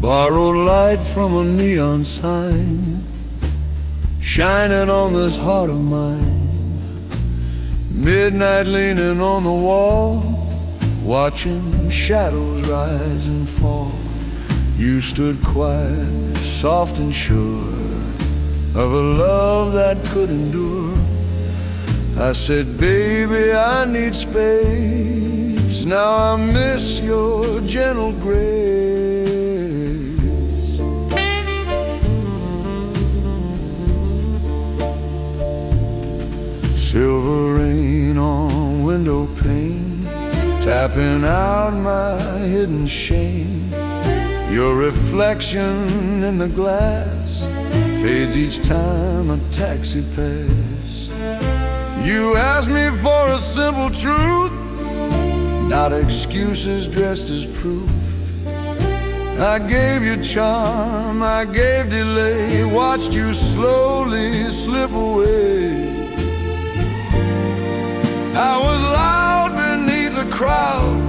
Borrowed light from a neon sign, shining on this heart of mine. Midnight leaning on the wall, watching shadows rise and fall. You stood quiet, soft and sure of a love that could endure. I said, baby, I need space. Now I miss your gentle grace. Silver rain on window pane, tapping out my hidden shame. Your reflection in the glass fades each time a taxi passes. You asked me for a simple truth, not excuses dressed as proof. I gave you charm, I gave delay, watched you slowly slip away. I was loud beneath the crowd,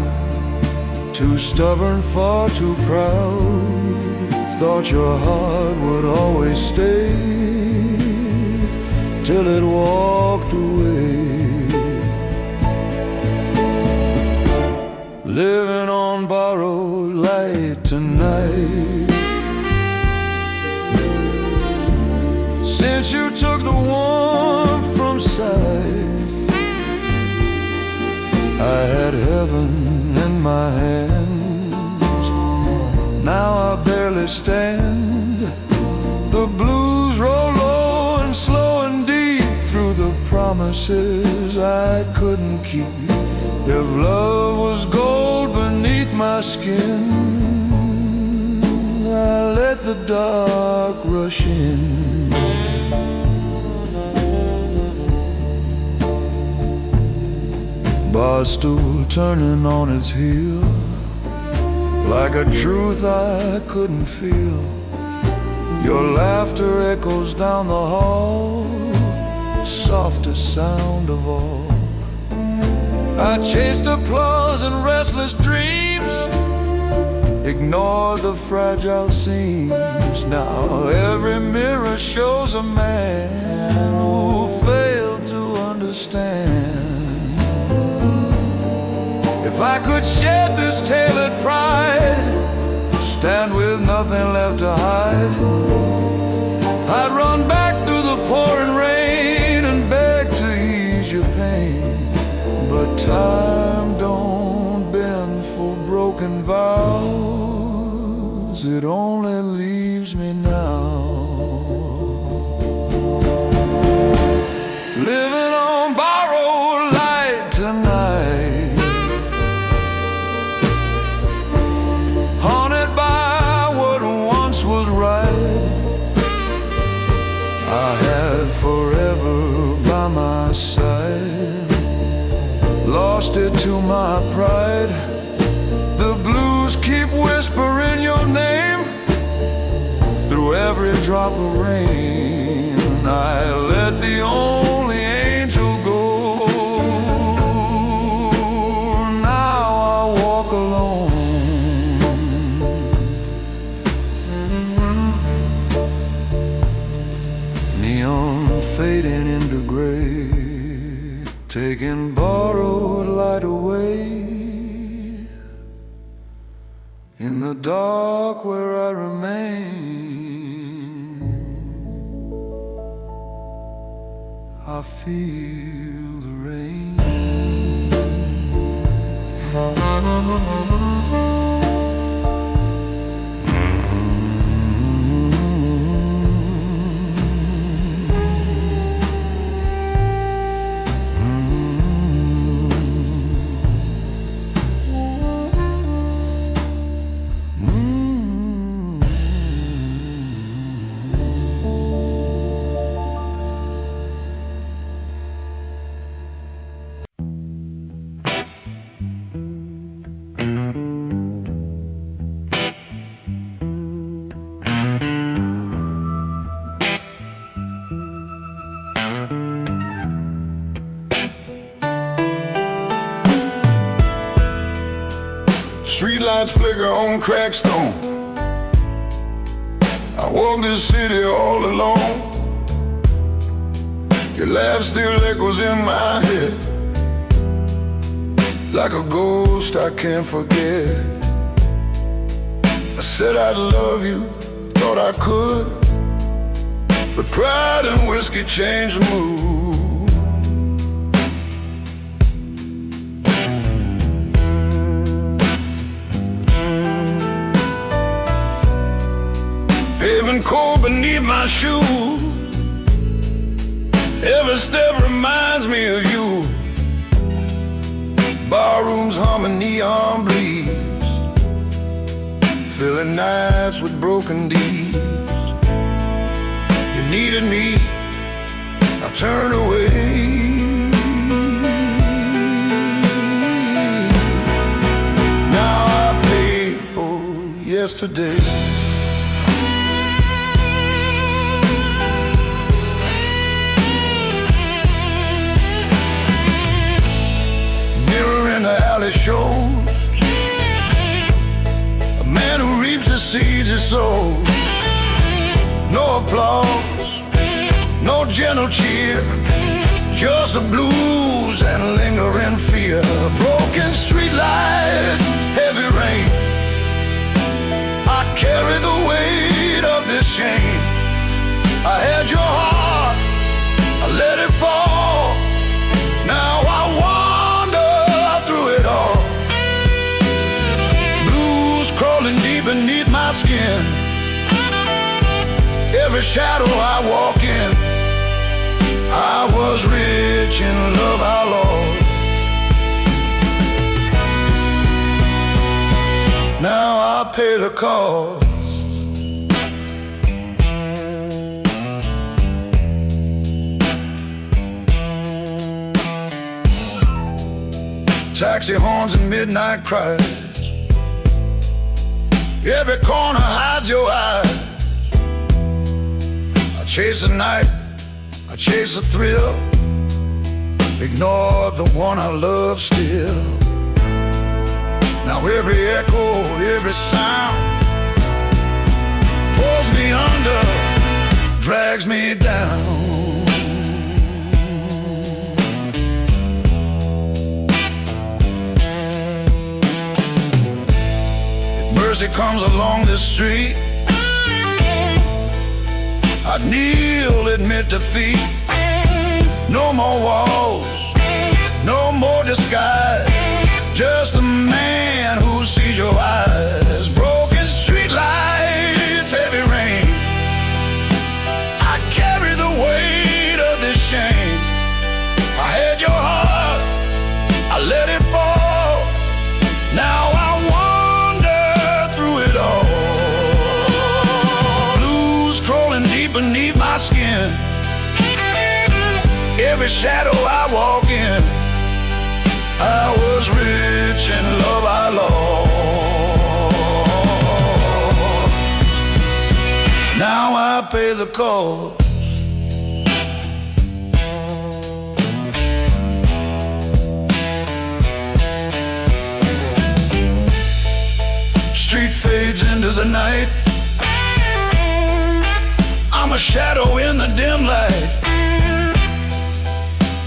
too stubborn, far too proud. Thought your heart would always stay till it walked away. Living on borrowed light tonight. Since you took the warmth from sight, I had heaven in my hands. Now I barely stand. The blues roll low and slow and deep through the promises I couldn't keep. If love was gold beneath my skin, I let the dark rush in. Bar stool turning on its heel, like a truth I couldn't feel. Your laughter echoes down the hall, softest sound of all. I chased applause and restless dreams, ignored the fragile seams. Now every mirror shows a man who failed to understand. If I could shed this tailored pride, stand with nothing left to hide, I'd run back through the pouring rain and beg to ease your pain. But time don't bend for broken vows, it only leaves me now living on borrowed light tonight, haunted by what once was right. I had forever by my side, lost it to my pride. The blues keep whispering your name through every drop of rain. I let the only angel go. Now I walk alone, neon fading into gray, taking borrowed light away. In the dark where I remain, I feel the rain. Streetlights flicker on cracked stone, I walk this city all alone. Your laugh still echoes in my head, like a ghost I can't forget. I said I'd love you, thought I could, but pride and whiskey changed the mood. Paving cold beneath my shoes, every step reminds me of you. Barrooms humming neon bleeds, filling nights with broken deeds. You needed me, I turned away. Now I pay for yesterday. Mirror in the alley shows a man who reaps the seeds he sows. No applause, no gentle cheer, just the blues and lingering fear. Broken street lights, heavy rain, I carry the weight of this shame. I had your heart, I let it fall. Now I wander through it all. Blues crawling deep beneath my skin. Every shadow I walk in, I was rich in love I lost. Now I pay the cost. Taxi horns and midnight cries, every corner hides your eyes. I chase the night, I chase the thrill, ignore the one I love still. Now every echo, every sound pulls me under, drags me down. If mercy comes along this street, I'd kneel, admit defeat. No more walls, no more disguise, just a man who sees your eyes. Broken street lights, heavy rain, I carry the weight of this shame. I had your heart, I let it fall. Now I wander through it all. Blues crawling deep beneath my skin. Every shadow I walk in, I was rich in love I lost. Now I pay the cost. Street fades into the night, I'm a shadow in the dim light.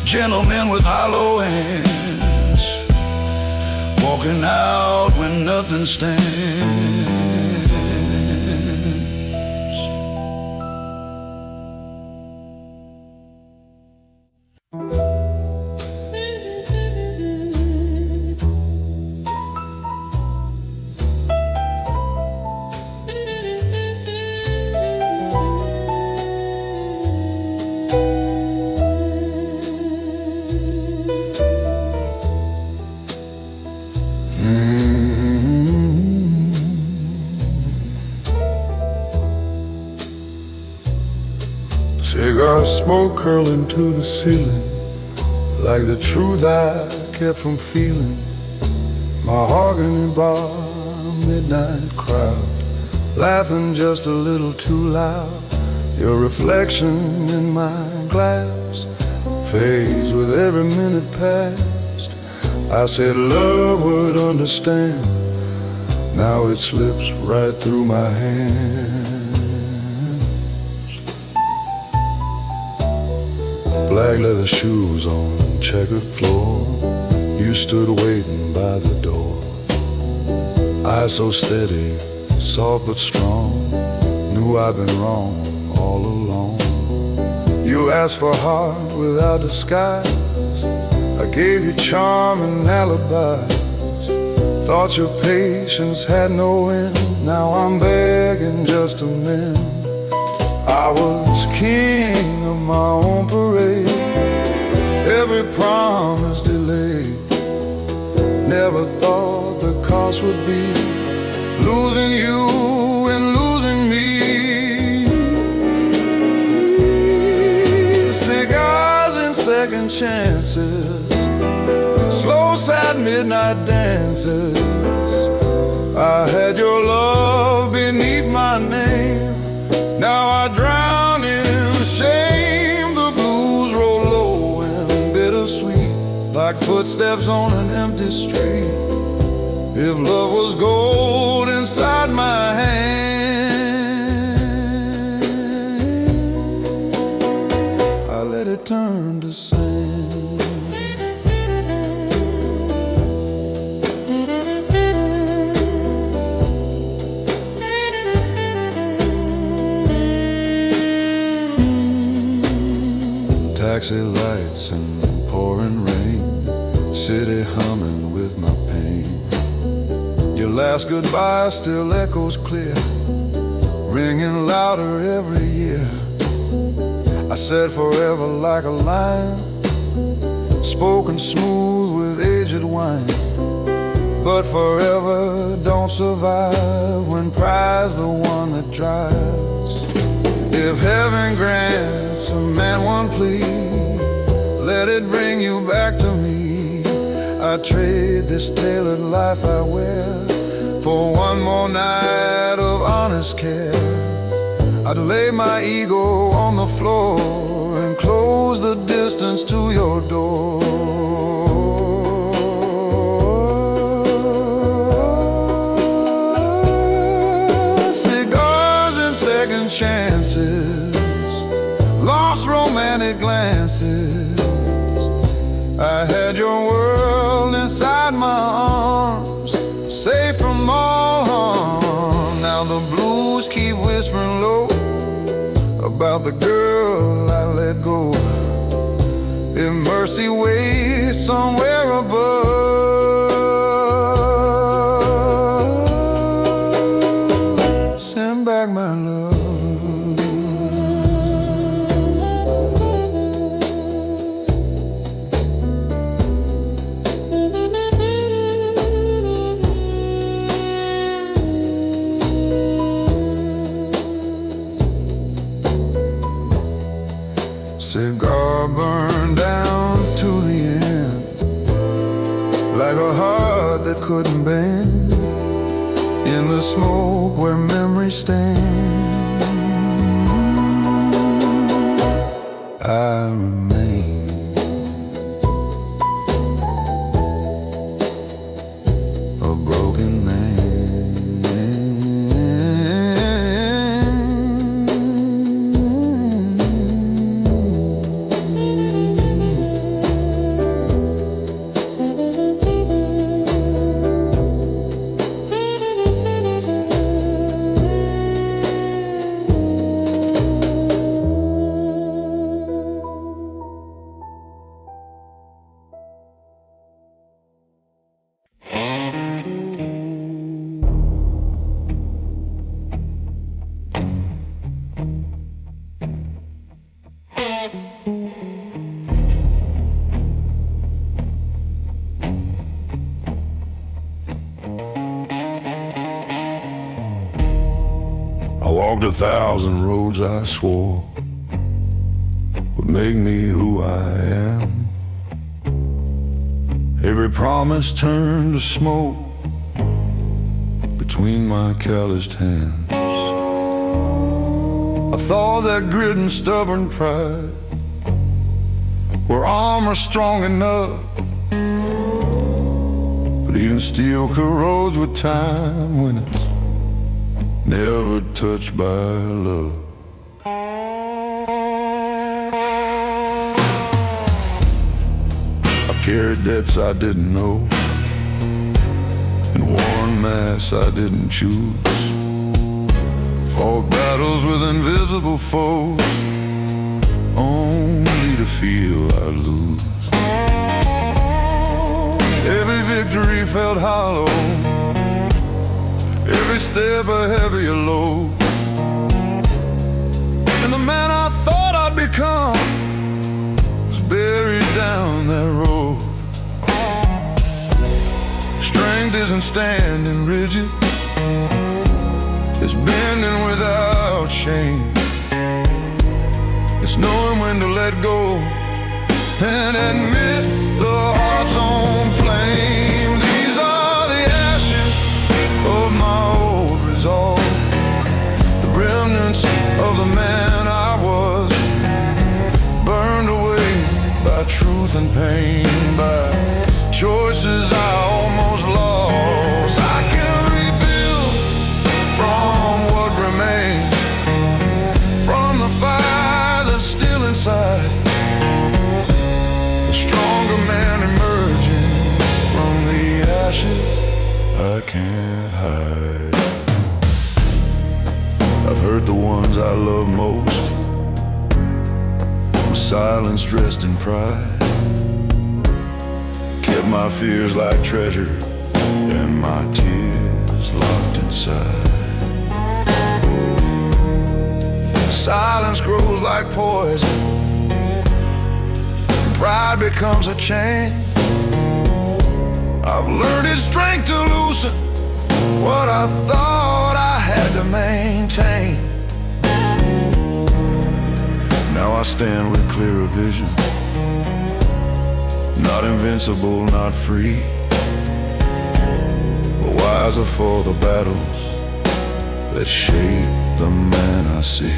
Gentlemen with hollow hands, walking out when nothing stands. Cigar smoke curling to the ceiling, like the truth I kept from feeling. Mahogany bar, midnight crowd, laughing just a little too loud. Your reflection in my glass fades with every minute past. I said love would understand, now it slips right through my hand. black leather shoes on checkered floor. You stood waiting by the door. Eyes so steady, soft but strong. Knew I'd been wrong all along. You asked for heart without disguise. I gave you charm and alibis. Thought your patience had no end. Now I'm begging just to mend. I was king of my own parade. Every promise delayed. Never thought the cost would be losing you and losing me. Cigars and second chances, slow sad midnight dances. I had your love beneath my name. Now I drown in shame. The blues roll low and bittersweet, like footsteps on an empty street. If love was gold inside my hand, I let it turn to sand. Taxi lights and pouring rain, city humming with my pain. Your last goodbye still echoes clear, ringing louder every year. I said forever like a line, spoken smooth with aged wine. But forever don't survive when pride's the one that drives. If heaven grants a man one plea, let it bring you back to me. I trade this tailored life I wear for one more night of honest care. I'd lay my ego on the floor and close the distance to your door. Cigars and second chances, lost romantic glances. I had your world inside my arms, safe from all harm. Now the blues keep whispering low about the girl I let go. If mercy waits somewhere above, send back my love. Cigar burned down to the end, like a heart that couldn't bend, in the smoke where memories stand. I remain a broken man. I walked 1,000 roads I swore would make me who I am. Every promise turned to smoke between my calloused hands. I thought that grit and stubborn pride were armor strong enough, but even steel corrodes with time when it's never touched by love. carried debts I didn't know, and worn masks I didn't choose, fought battles with invisible foes, only to feel I'd lose. Every victory felt hollow, every step a heavier load, and the man I thought I'd become was buried down that road. Strength isn't standing rigid, it's bending without shame. It's knowing when to let go and admit the heart's own flame. These are the ashes of my old resolve, the remnants of the man I was, burned away by truth and pain, by choices I almost lost. I can rebuild from what remains, from the fire that's still inside, a stronger man emerging from the ashes I can't hide. I've hurt the ones I love most, with silence dressed in pride, kept my fears like treasure and my tears locked inside. Silence grows like poison, pride becomes a chain. I've learned its strength to loosen what I thought I had to maintain. Now I stand with clearer vision, not invincible, not free, but wiser for the battles that shape the man I see.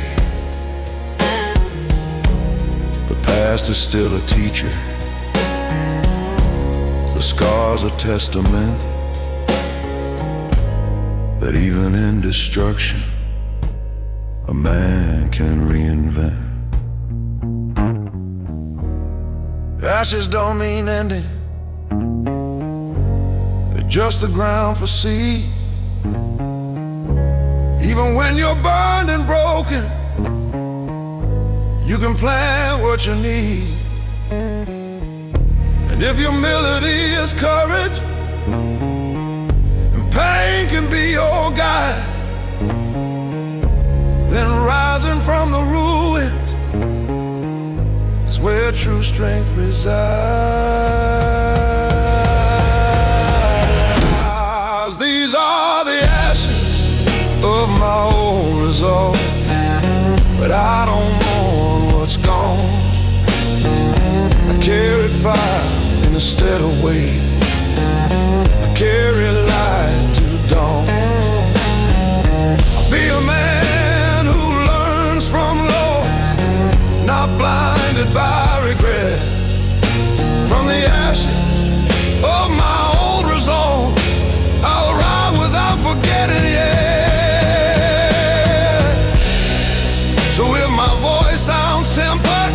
The past is still a teacher, the scars a testament, that even in destruction a man can reinvent. Ashes don't mean ending, they're just the ground for seed. Even when you're burned and broken, you can plant what you need. And if your melody is courage, and pain can be your guide, then rising from the ruins is where true strength resides. These are the ashes of my old resolve, but I don't mourn what's gone. I carry fire in a steady weight, I carry light to dawn. I'll be a man who learns from loss, not blinded by regret. From the ashes of my old resolve, I'll ride without forgetting yet. So if my voice sounds tempered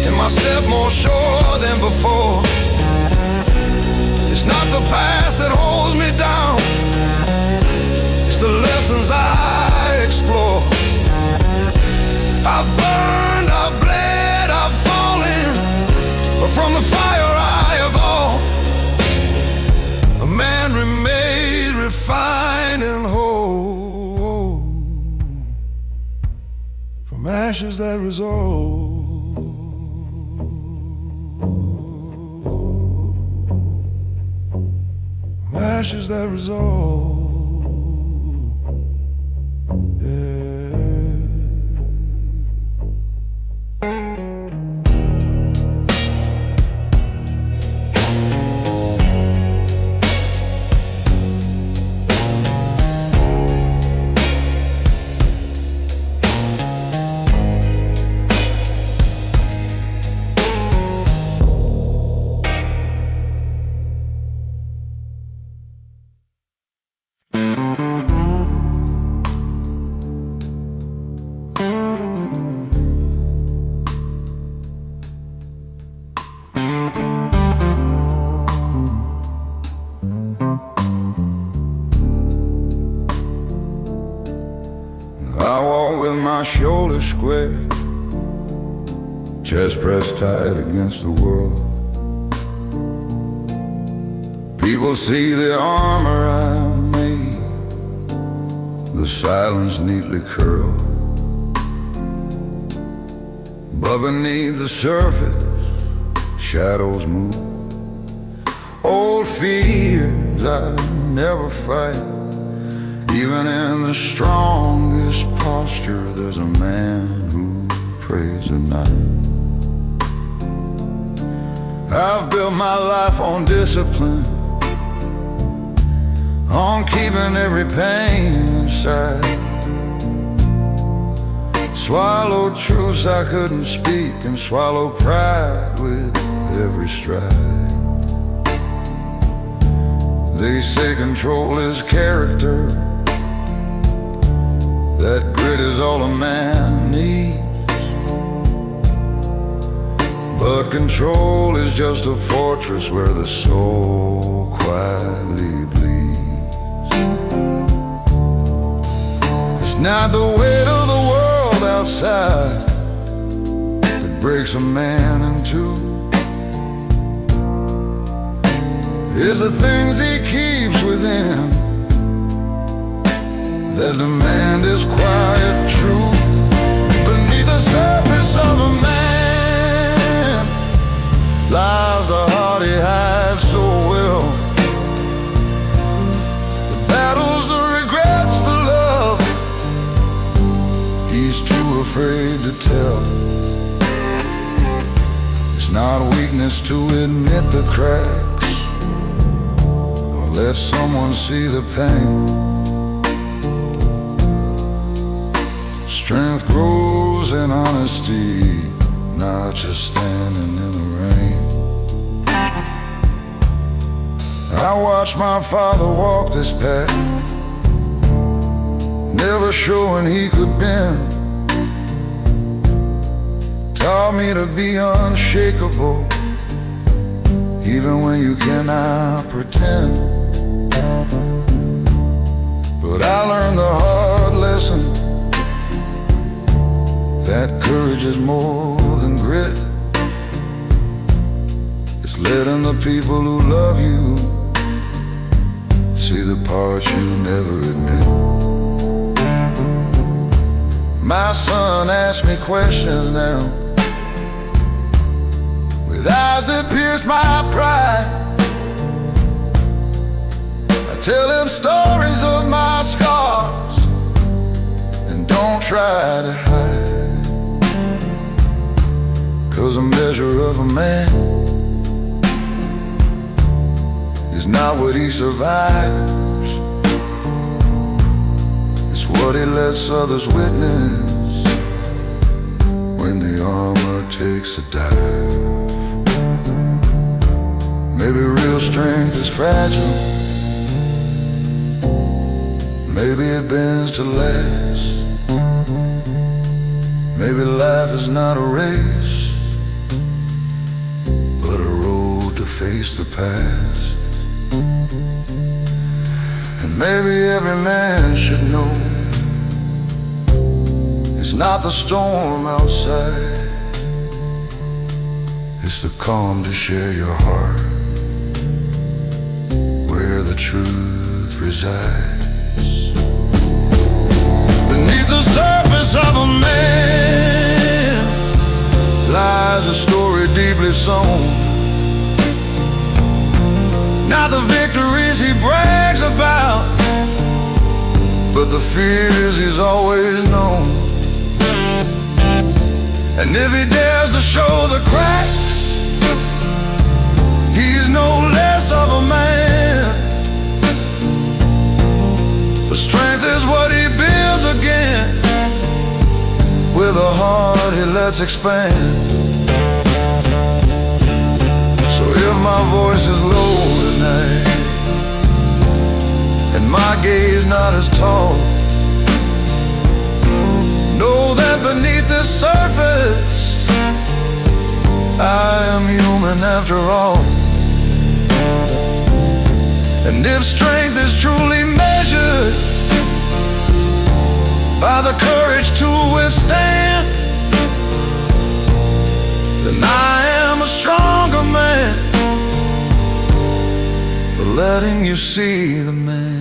and my step more sure than before, it's not the past that holds me down, it's the lessons I explore. I've burned, I've bled, I've fallen, but from the fire I evolved, a man remained refined and whole, from ashes that resolve. Ashes that resolve. shoulders square, chest pressed tight against the world. People see the armor I've made, the silence neatly curled. But beneath the surface, shadows move. Old fears I never fight. Even in the strongest posture, there's a man who prays at night. I've built my life on discipline, on keeping every pain inside. Swallowed truths I couldn't speak, and swallow pride with every stride. They say control is character, that grit is all a man needs. But control is just a fortress where the soul quietly bleeds. It's not the weight of the world outside that breaks a man in two. It's the things he keeps within that demand his quiet truth. Beneath the surface of a man lies the heart he hides so well. The battles, the regrets, the love he's too afraid to tell. It's not weakness to admit the cracks or let someone see the pain. Strength grows in honesty, not just standing in the rain. I watched my father walk this path, never showing he could bend. Taught me to be unshakable, even when you cannot pretend. But I learned the hard lesson, that courage is more than grit. It's letting the people who love you see the parts you never admit. My son asks me questions now, with eyes that pierce my pride. I tell him stories of my scars and don't try to hide. 'Cause a measure of a man is not what he survives, it's what he lets others witness when the armor takes a dive. Maybe real strength is fragile, maybe it bends to last. Maybe life is not a race, face the past. And maybe every man should know, it's not the storm outside, it's the calm to share your heart, where the truth resides. Beneath the surface of a man lies a story deeply sown. Not the victories he brags about, but the fears he's always known. And if he dares to show the cracks, he's no less of a man. For strength is what he builds again, with a heart he lets expand. So if my voice is low tonight, and my gaze not as tall, know that beneath this surface I am human after all. And if strength is truly measured by the courage to withstand, then I am a stronger man for letting you see the man.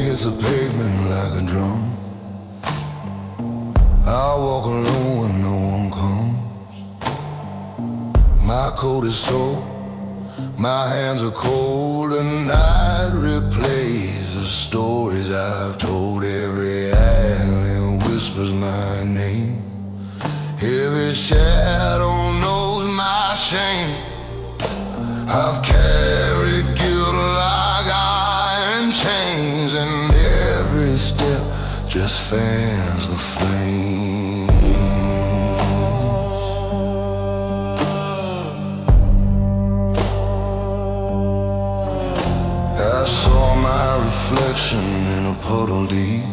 Hits the pavement like a drum. I walk alone when no one comes. My coat is soaked, my hands are cold, and night replays the stories I've told. Every alley whispers my name, every shadow knows my shame. I've carried guilt like iron chains, and every step just fans the flames. I saw my reflection in a puddle deep,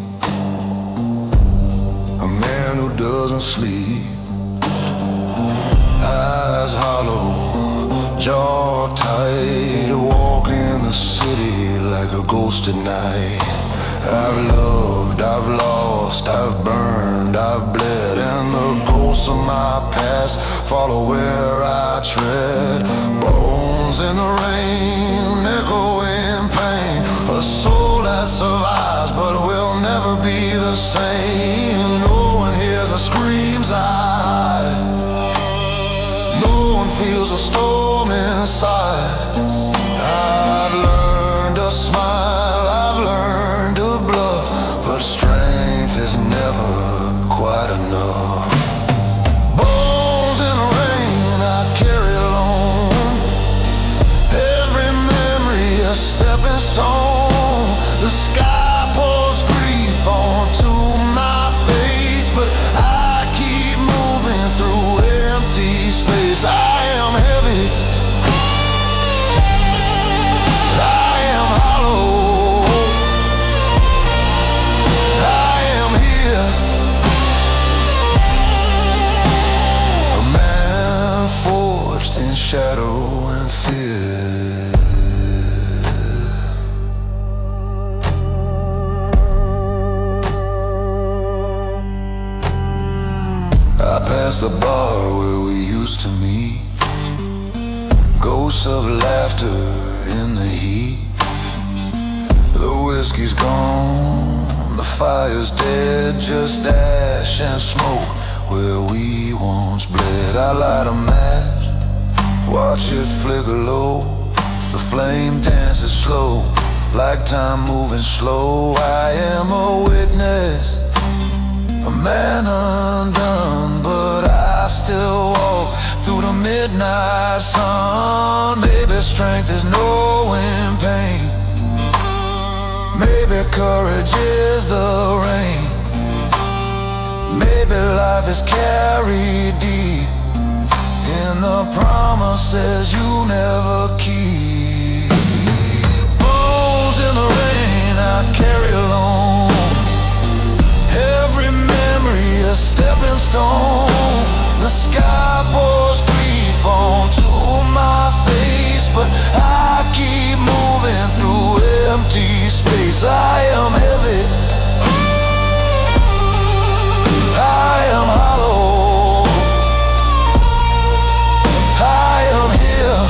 a man who doesn't sleep, eyes hollow, jaw tight, walking the city like a ghost at night. I've loved, I've lost, I've burned, I've bled, and the ghosts of my past follow where I tread. Bones in the rain, echoing pain, a soul that survives but will never be the same. No one hears the screams I hide, no one feels the storm inside. I've learned to smile, I've learned to bluff, but strength is never quite enough. Bones in the rain I carry alone, every memory a stepping stone. The sky pours grief onto my face, but I keep moving through empty space. I am heavy, I am hollow, I am here, a man forged in shadow and fear. I passed the bar where we used to meet, ghosts of laughter in the heat. The whiskey's gone, the fire's dead, just ash and smoke where we once bled. I light a match, watch it flicker low, the flame dances slow, like time moving slow. I am a witness, a man undone, but I still walk through the midnight sun. Maybe strength is knowing pain, maybe courage is the rain, maybe life is carried deep in the promises you never keep. Bones in the rain I carry alone, every memory a stepping stone. The sky pours grief onto my face, but I keep moving through empty space. I am heavy, I am hollow, I am here,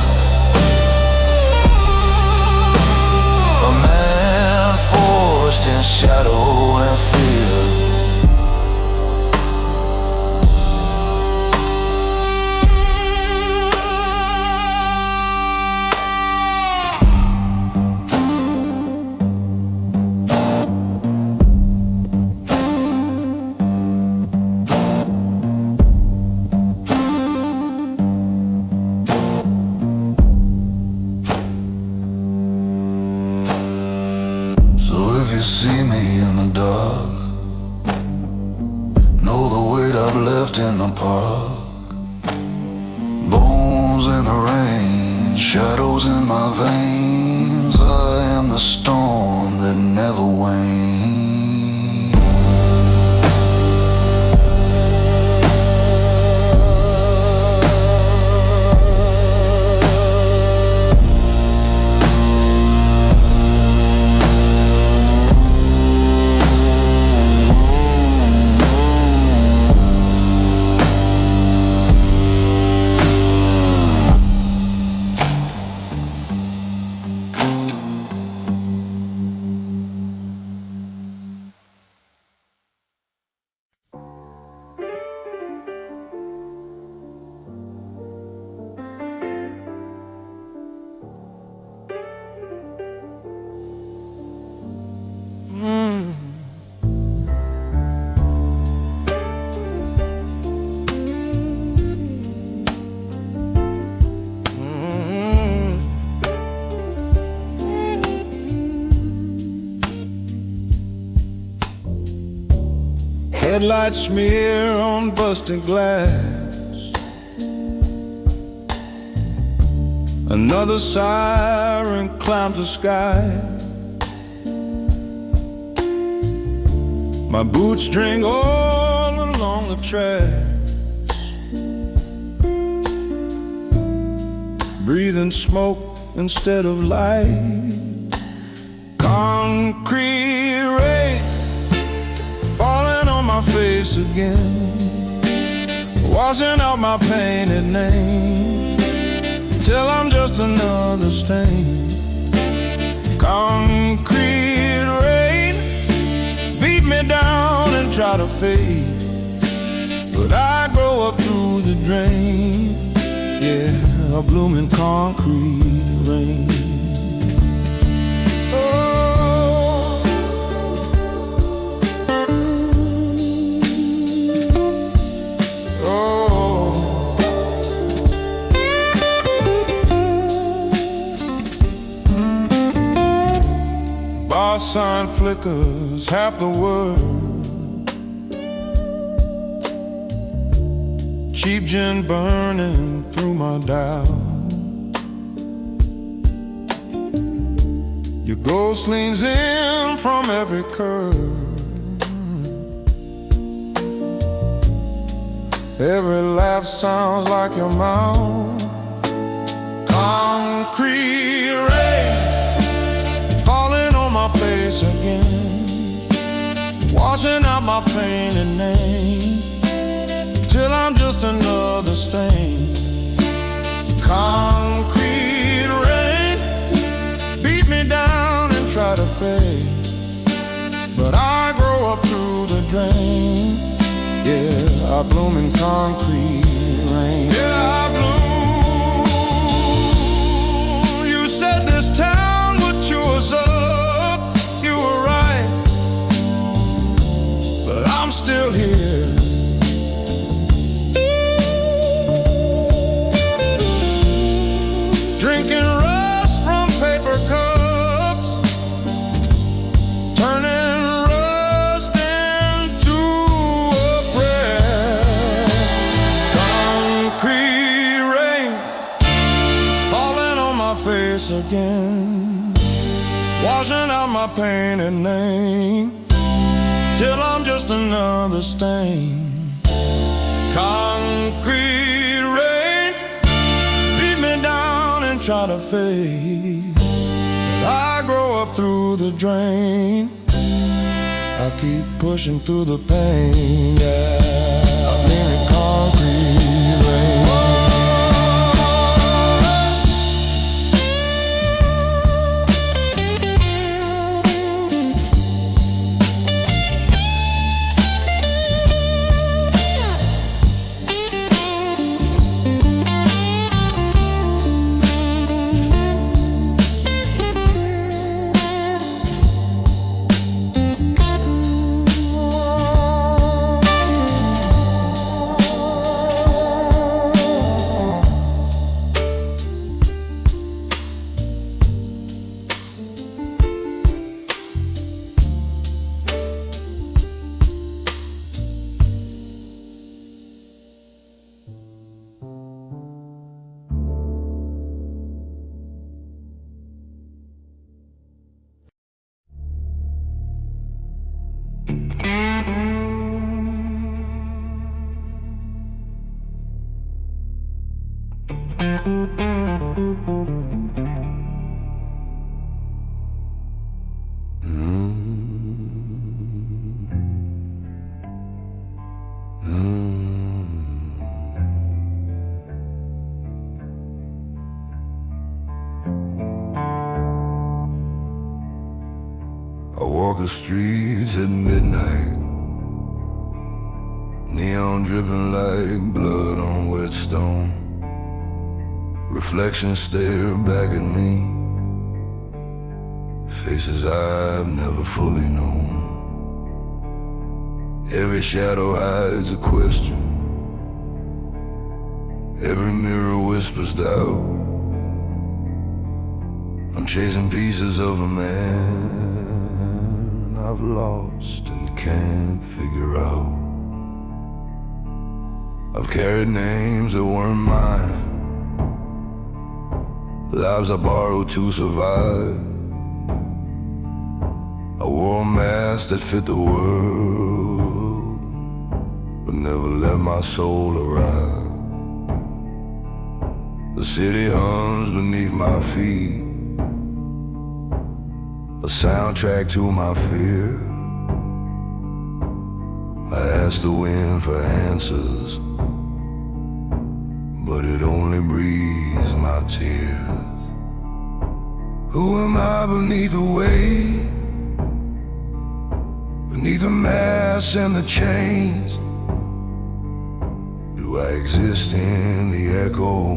see me in the dark. Know the weight I've left in the park. Bones in the rain, shadows in my veins. I am the storm that never wanes. Headlights smear on busted glass. Another siren climbs the sky. My boots drink all along the tracks, breathing smoke instead of light. Concrete rain falling on my face again, washing out my painted name, till I'm just another stain. Concrete rain beat me down and try to fade, but I grow up through the drain. Yeah, a blooming concrete rain. Bar sign flickers half the word. Cheap gin burning through my dial. Your ghost leans in from every curve. Every laugh sounds like your mouth. Concrete rain falling on my face again, washing out my painted name, till I'm just another stain. Concrete rain beat me down and try to fade, but I grow up through the drain. Yeah, I bloom in concrete rain. Yeah, I bloom. You said this town would chew us up. You were right, but I'm still here. Drinking rust from paper cups, turning rust into a prayer. Concrete rain falling on my face again, washing out my painted name, till I'm just another stain. Concrete rain beat me down and try to fade, but I grow up through the drain. I keep pushing through the pain. Yeah, I'm in concrete rain. I walk the streets at midnight, neon dripping like blood on wet stone. Reflections stare back at me, faces I've never fully known. Every shadow hides a question, every mirror whispers doubt. I'm chasing pieces of a man I've lost and can't figure out. I've carried names that weren't mine, lives I borrowed to survive. I wore a mask that fit the world, but never let my soul arrive. The city hums beneath my feet, a soundtrack to my fear. I ask the wind for answers, but it only breathes my tears. Who am I beneath the weight, beneath the mask and the chains? Do I exist in the echo,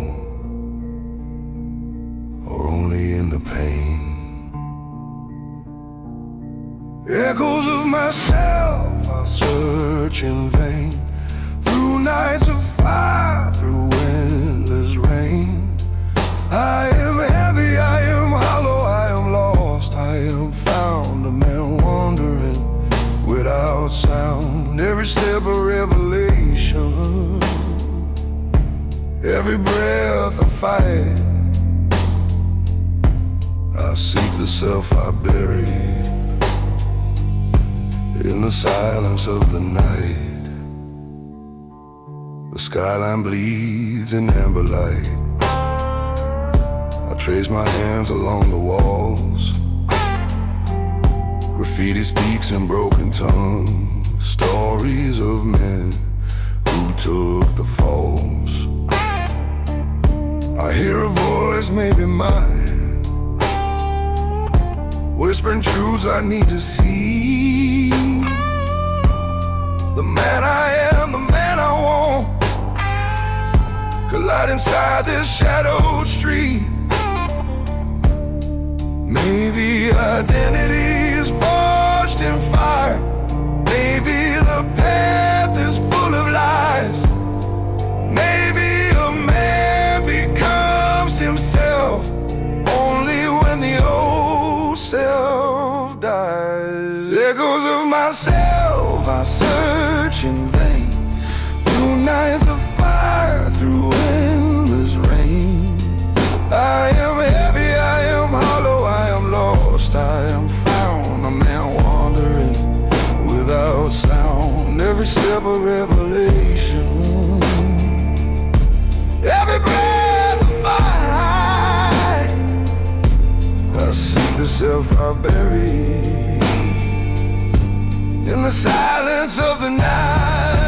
or only in the pain? Echoes of myself I search in vain, through nights of fire, through endless rain. I am heavy, I am hollow, I am lost, I am found, a man wandering without sound. Every step a revelation, every breath a fight. I seek the self I buried in the silence of the night. The skyline bleeds in amber light. I trace my hands along the walls. Graffiti speaks in broken tongue, stories of men who took the falls. I hear a voice, maybe mine, whispering truths I need to see. The man I am, the man I want, collide inside this shadowed street. Maybe identity is forged in fire, maybe the path is full of lies. Maybe a man becomes himself only when the old self dies. Echoes of myself I search in vain, through nights of fire, through endless rain. I am heavy, I am hollow, I am lost, I am found, a man wandering without sound. Every step a revelation, every breath a fight. I seek the self I bury in the silence of the night.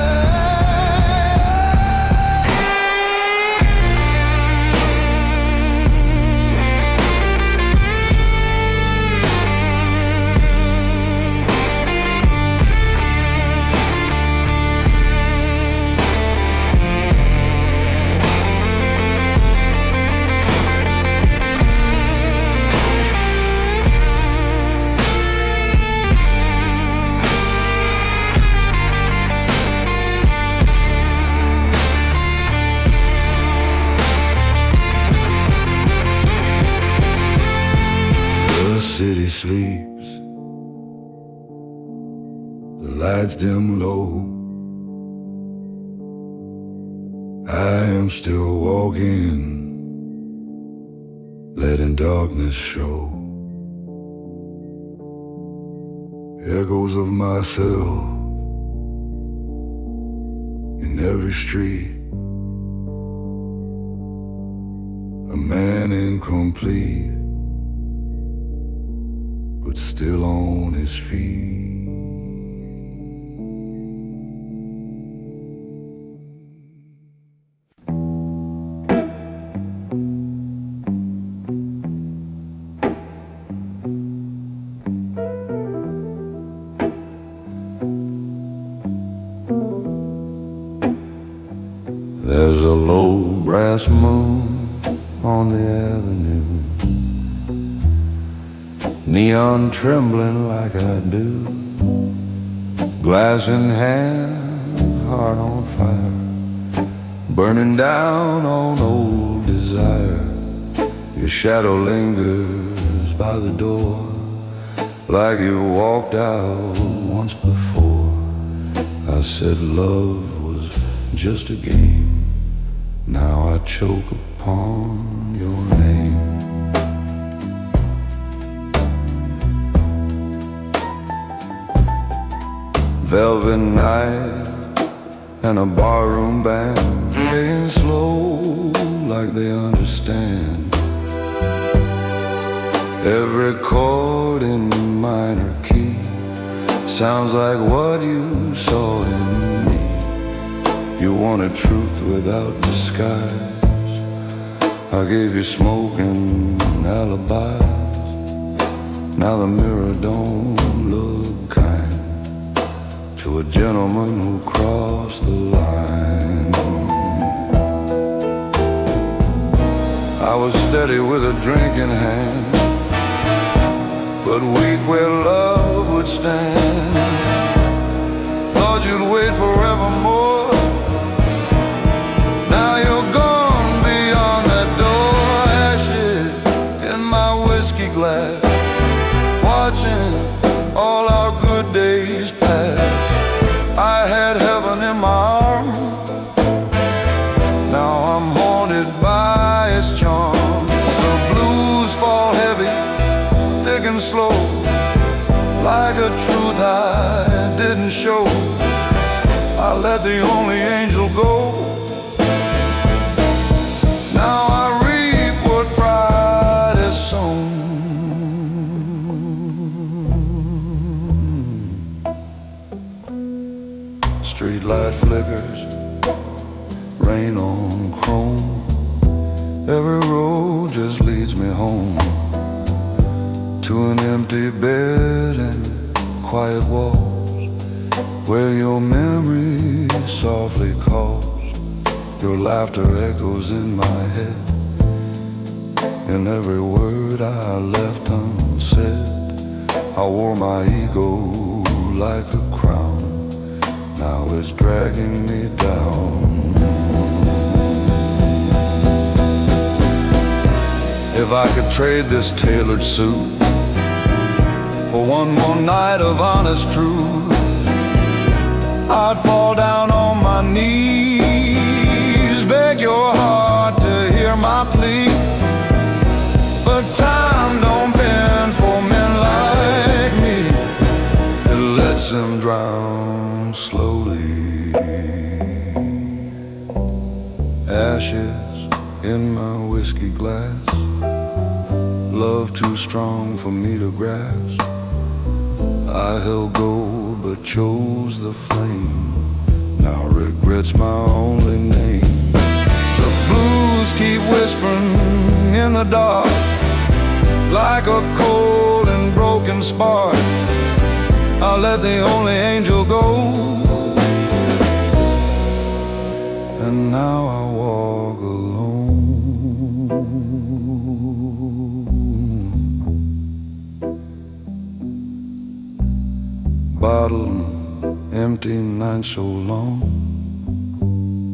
The city sleeps, the lights dim low. I am still walking, letting darkness show. Echoes of myself in every street, a man incomplete, but still on his feet. There's a low brass moon on the avenue, neon trembling like I do, glass in hand, heart on fire, burning down on old desire. Your shadow lingers by the door, like you walked out once before. I said love was just a game, now I choke upon your name. Velvet night and a barroom band playing slow like they understand. Every chord in minor key sounds like what you saw in me. You wanted truth without disguise, I gave you smoke and alibis. Now the mirror don't look kind to a gentleman who crossed the line. I was steady with a drink in hand, but weak where love would stand. Thought you'd wait forevermore, now you're gone beyond that door. Ashes in my whiskey glass, watching all our good days pass. I had heaven in my arms, now I'm haunted by its charms. The blues fall heavy, thick and slow, like a truth I didn't show. I let the only angel go, now I reap what pride has sown. Streetlight flickers, rain on chrome, every road just leads me home to an empty bed and quiet walls, where your memory softly calls. Your laughter echoes in my head, in every word I left unsaid. I wore my ego like a crown, now it's dragging me down. If I could trade this tailored suit for one more night of honest truth, I'd fall down on my knees, beg your heart to hear my plea. But time don't bend for men like me, it lets them drown slowly. Ashes in my whiskey glass, love too strong for me to grasp. I held gold but chose the flame, now regret's my only name. The blues keep whispering in the dark, like a cold and broken spark. I let the only angel go, and now I walk alone. Bottle empty night so long,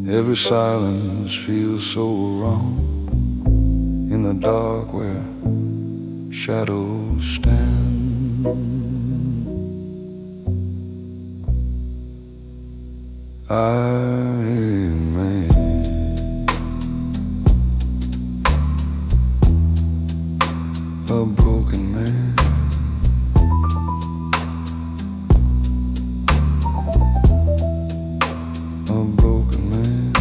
every silence feels so wrong. In the dark where shadows stand, Amen. A broken man, a broken man.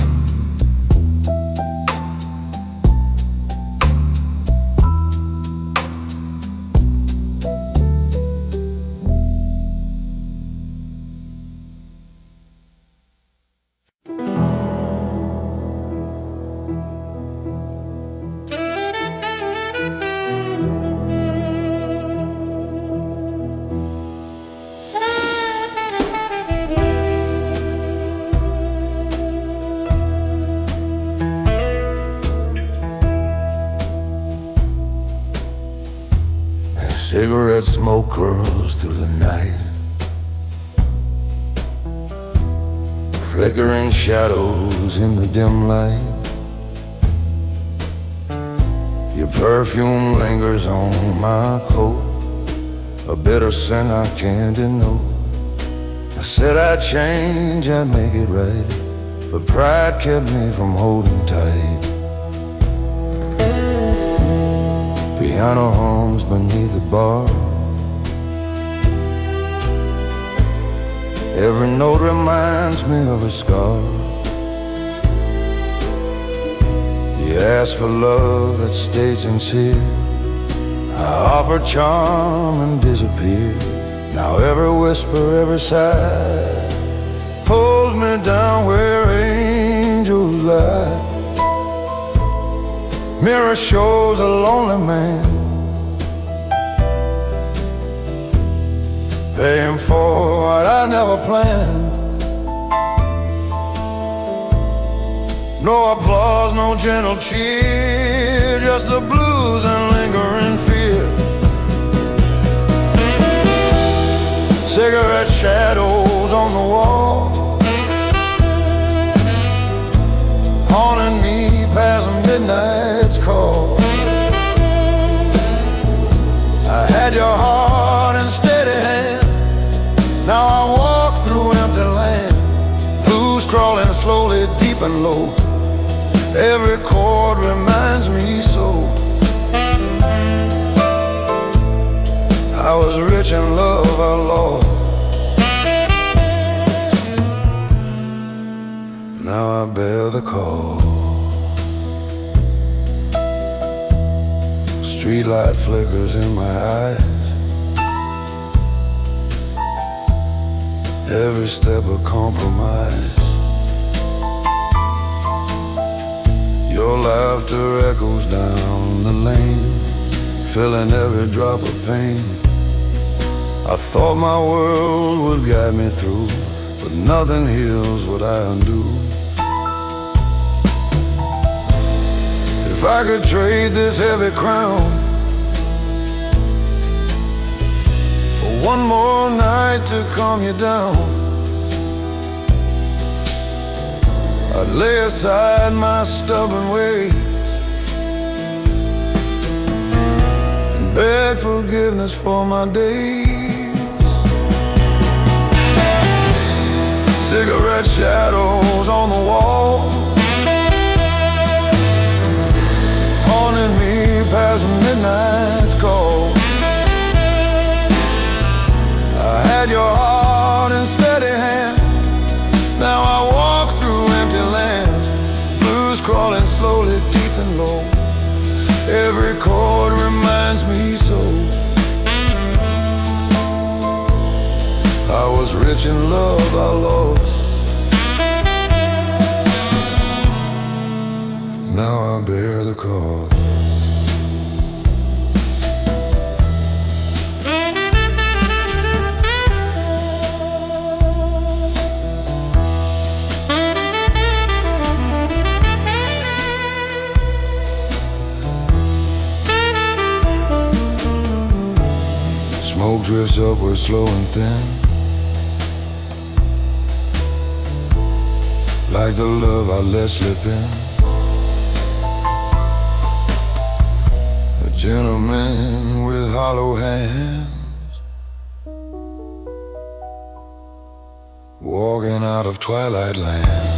smoke curls through the night, flickering shadows in the dim light. Your perfume lingers on my coat, a bitter scent I can't denote. I said I'd change, I'd make it right, but pride kept me from holding tight. Piano hums beneath the bar, every note reminds me of a scar. You ask for love that stayed sincere, I offer charm and disappear. Now every whisper, every sigh pulls me down where angels lie. Mirror shows a lonely man, paying for what I never planned. No applause, no gentle cheer, just the blues and lingering fear. Cigarette shadows on the wall, haunting me past midnight's call. I had your heart in steady hand, now I walk through empty land. Blues crawling slowly deep and low, every chord reminds me so. I was rich in love, I lost. Now I bear the call. Streetlight flickers in my eyes, every step a compromise. Your laughter echoes down the lane, filling every drop of pain. I thought my world would guide me through, but nothing heals what I undo. If I could trade this heavy crown for one more night to calm you down, I'd lay aside my stubborn ways and beg forgiveness for my days. Cigarette shadows on the wall, haunting me past midnight's call. I had your heart in steady hand, now I walk through empty lands. Blues crawling slowly deep and low, every chord reminds me so. I was rich in love, I lost. Now I bear the cost. Smoke drifts upward slow and thin, like the love I let slip in. A gentleman with hollow hands, walking out of twilight land.